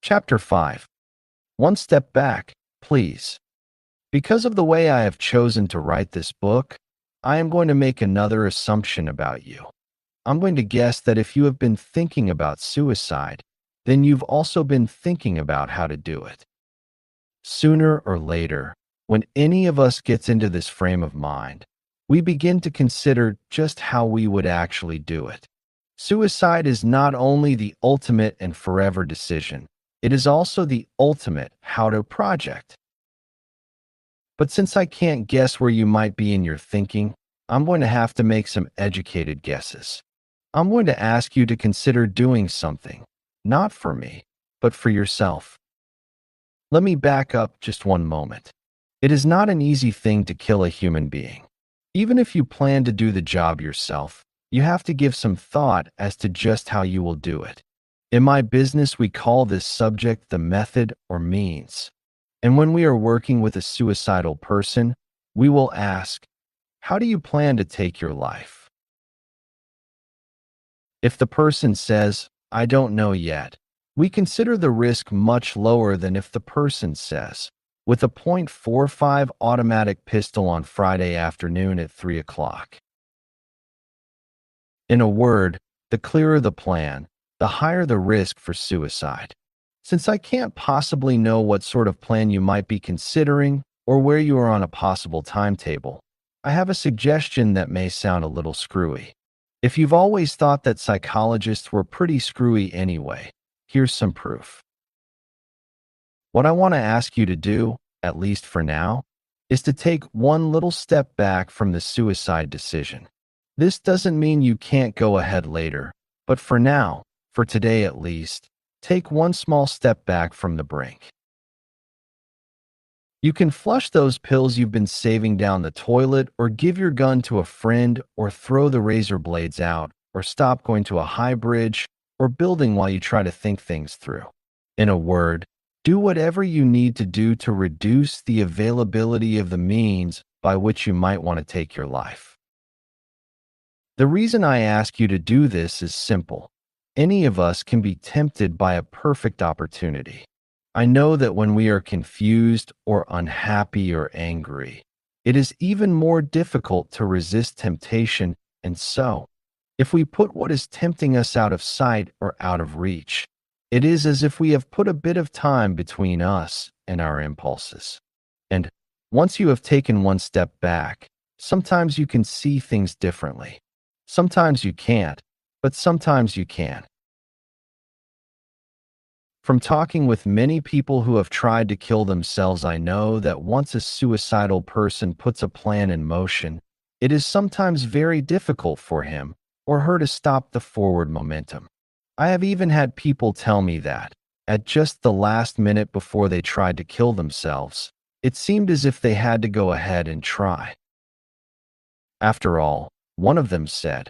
Chapter 5. One step back, please. Because of the way I have chosen to write this book, I am going to make another assumption about you. I'm going to guess that if you have been thinking about suicide, then you've also been thinking about how to do it. Sooner or later, when any of us gets into this frame of mind, we begin to consider just how we would actually do it. Suicide is not only the ultimate and forever decision, it is also the ultimate how-to project. But since I can't guess where you might be in your thinking, I'm going to have to make some educated guesses. I'm going to ask you to consider doing something, not for me, but for yourself. Let me back up just one moment. It is not an easy thing to kill a human being. Even if you plan to do the job yourself, you have to give some thought as to just how you will do it. In my business, we call this subject the method or means. And when we are working with a suicidal person, we will ask, how do you plan to take your life? If the person says, I don't know yet, we consider the risk much lower than if the person says, with a .45 automatic pistol on Friday afternoon at 3 o'clock. In a word, the clearer the plan, the higher the risk for suicide. Since I can't possibly know what sort of plan you might be considering or where you are on a possible timetable, I have a suggestion that may sound a little screwy. If you've always thought that psychologists were pretty screwy anyway, here's some proof. What I want to ask you to do, at least for now, is to take one little step back from the suicide decision. This doesn't mean you can't go ahead later, but for now, for today at least, take one small step back from the brink. You can flush those pills you've been saving down the toilet, or give your gun to a friend, or throw the razor blades out, or stop going to a high bridge or building while you try to think things through. In a word, do whatever you need to do to reduce the availability of the means by which you might want to take your life. The reason I ask you to do this is simple. Any of us can be tempted by a perfect opportunity. I know that when we are confused or unhappy or angry, it is even more difficult to resist temptation, and so, if we put what is tempting us out of sight or out of reach, it is as if we have put a bit of time between us and our impulses. And once you have taken one step back, sometimes you can see things differently. Sometimes you can't, but sometimes you can. From talking with many people who have tried to kill themselves, I know that once a suicidal person puts a plan in motion, it is sometimes very difficult for him or her to stop the forward momentum. I have even had people tell me that, at just the last minute before they tried to kill themselves, it seemed as if they had to go ahead and try. After all, one of them said,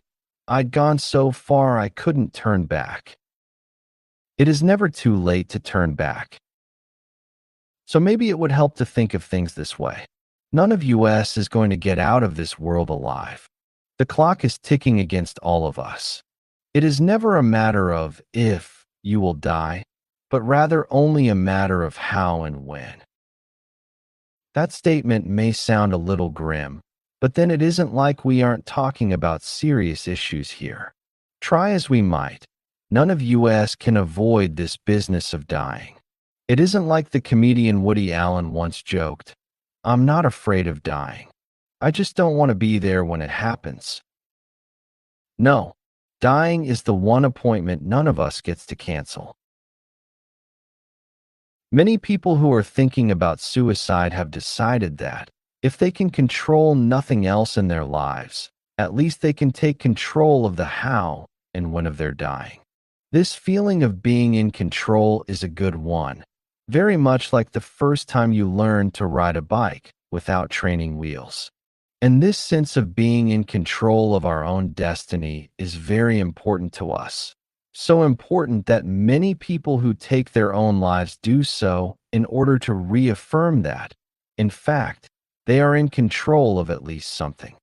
I'd gone so far I couldn't turn back. It is never too late to turn back. So maybe it would help to think of things this way. None of us is going to get out of this world alive. The clock is ticking against all of us. It is never a matter of if you will die, but rather only a matter of how and when. That statement may sound a little grim, but then it isn't like we aren't talking about serious issues here. Try as we might, none of us can avoid this business of dying. It isn't like the comedian Woody Allen once joked, I'm not afraid of dying. I just don't want to be there when it happens. No, dying is the one appointment none of us gets to cancel. Many people who are thinking about suicide have decided that, if they can control nothing else in their lives, at least they can take control of the how and when of their dying. This feeling of being in control is a good one, very much like the first time you learned to ride a bike without training wheels. And this sense of being in control of our own destiny is very important to us. So important that many people who take their own lives do so in order to reaffirm that, in fact, they are in control of at least something.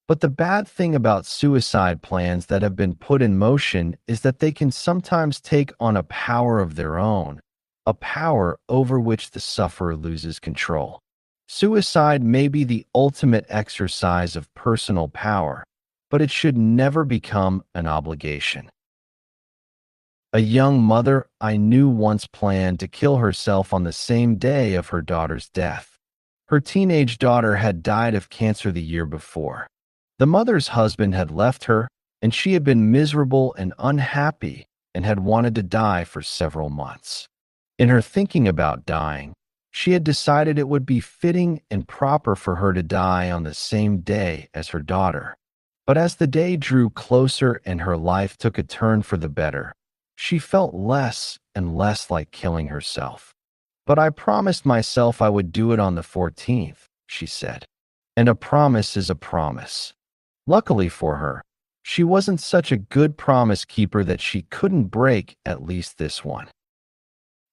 But the bad thing about suicide plans that have been put in motion is that they can sometimes take on a power of their own, a power over which the sufferer loses control. Suicide may be the ultimate exercise of personal power, but it should never become an obligation. A young mother I knew once planned to kill herself on the same day of her daughter's death. Her teenage daughter had died of cancer the year before. The mother's husband had left her, and she had been miserable and unhappy and had wanted to die for several months. In her thinking about dying, she had decided it would be fitting and proper for her to die on the same day as her daughter. But as the day drew closer and her life took a turn for the better, she felt less and less like killing herself. "But I promised myself I would do it on the 14th, she said. And a promise is a promise. Luckily for her, she wasn't such a good promise keeper that she couldn't break at least this one.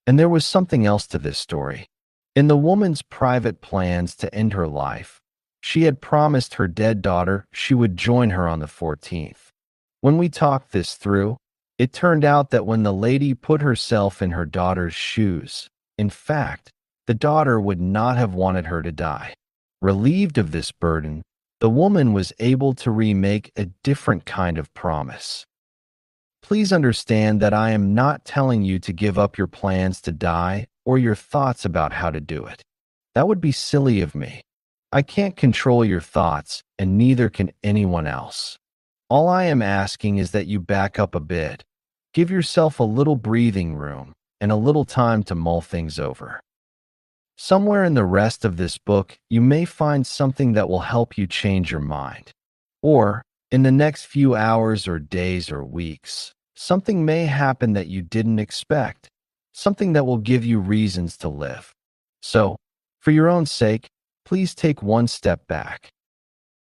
And there was something else to this story. In the woman's private plans to end her life, she had promised her dead daughter she would join her on the 14th. When we talked this through, it turned out that when the lady put herself in her daughter's shoes, in fact, the daughter would not have wanted her to die. Relieved of this burden, the woman was able to remake a different kind of promise. Please understand that I am not telling you to give up your plans to die or your thoughts about how to do it. That would be silly of me. I can't control your thoughts, and neither can anyone else. All I am asking is that you back up a bit. Give yourself a little breathing room and a little time to mull things over. Somewhere in the rest of this book, you may find something that will help you change your mind. Or, in the next few hours or days or weeks, something may happen that you didn't expect, something that will give you reasons to live. So, for your own sake, please take one step back.